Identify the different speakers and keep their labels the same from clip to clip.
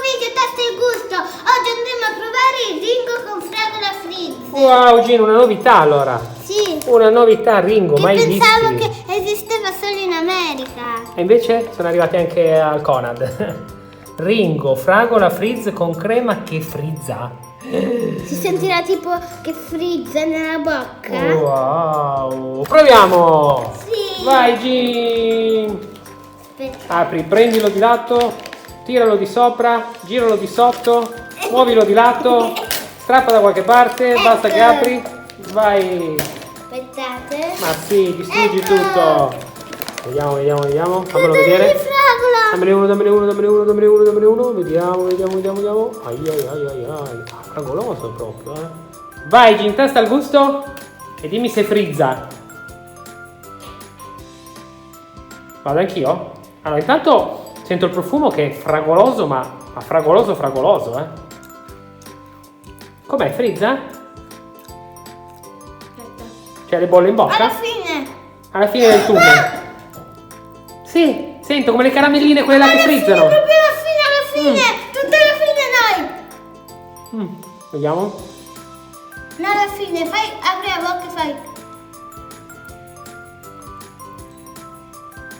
Speaker 1: video Tasta il Gusto. Oggi andremo a provare il Ringo con fragola frizz.
Speaker 2: Wow, Gino, una novità allora.
Speaker 1: Sì.
Speaker 2: Una novità Ringo,
Speaker 1: Che
Speaker 2: mai
Speaker 1: pensavo
Speaker 2: visti.
Speaker 1: che esisteva solo in America.
Speaker 2: E invece sono arrivati anche al Conad. Ringo, fragola frizz con crema che frizza.
Speaker 1: Si sentirà tipo che frizza nella bocca.
Speaker 2: Wow. Proviamo.
Speaker 1: Sì.
Speaker 2: Vai, Gin.
Speaker 1: Aspetta.
Speaker 2: Apri, prendilo di lato, tiralo di sopra, giralo di sotto, muovilo di lato, strappa da qualche parte, basta che apri, vai.
Speaker 1: Aspettate.
Speaker 2: Ma sì, distruggi
Speaker 1: Ecco.
Speaker 2: tutto. Vediamo, vediamo, vediamo. Fammelo
Speaker 1: Cotone di
Speaker 2: vedere.
Speaker 1: fragola.
Speaker 2: Dammene uno, dammene uno, dammene uno, dammene uno, dammene uno. Vediamo, vediamo, vediamo, vediamo. Ai ai ai ai ai. Fragoloso proprio, eh. Vai, Gin, testa al gusto e dimmi se frizza. Vado anch'io? Allora, intanto sento il profumo che è fragoloso, ma fragoloso fragoloso, eh. Com'è, frizza?
Speaker 1: Aspetta.
Speaker 2: C'è le bolle in bocca?
Speaker 1: Alla fine.
Speaker 2: Alla fine del tubo. Sì, sento come le caramelline, quelle là che frizzano.
Speaker 1: Proprio alla fine. Tutta alla fine noi.
Speaker 2: Vediamo.
Speaker 1: No, alla fine. Fai, apri la bocca e fai.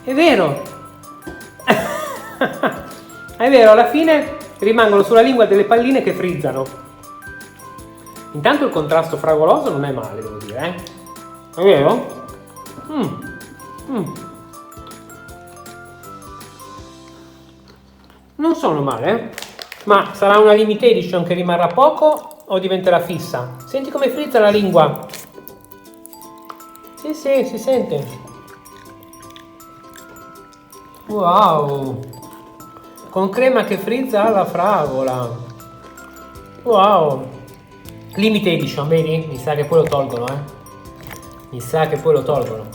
Speaker 2: È vero. È vero, alla fine rimangono sulla lingua delle palline che frizzano. Intanto il contrasto fragoloso non è male, devo dire, eh. È vero? Non sono male, eh. Ma sarà una limited edition che rimarrà poco o diventerà fissa? Senti come frizza la lingua. Sì, sì, si sente. Wow. Con crema che frizza alla fragola. Wow. Limited edition, vedi? Mi sa che poi lo tolgono, eh. Mi sa che poi lo tolgono.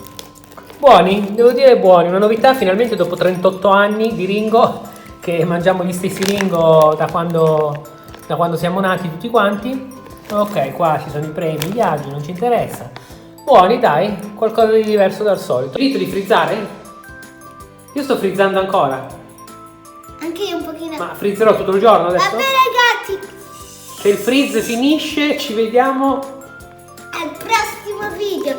Speaker 2: Buoni, devo dire buoni. Una novità finalmente dopo 38 anni di Ringo, che mangiamo gli stessi Ringo da quando siamo nati tutti quanti. Ok, qua ci sono i premi, gli altri, non ci interessa. Buoni, dai, qualcosa di diverso dal solito. Finito di frizzare? Io sto frizzando ancora.
Speaker 1: Anche io un pochino.
Speaker 2: Ma frizzerò tutto il giorno adesso?
Speaker 1: Vabbè ragazzi,
Speaker 2: Se il frizz finisce, ci vediamo.
Speaker 1: al prossimo video.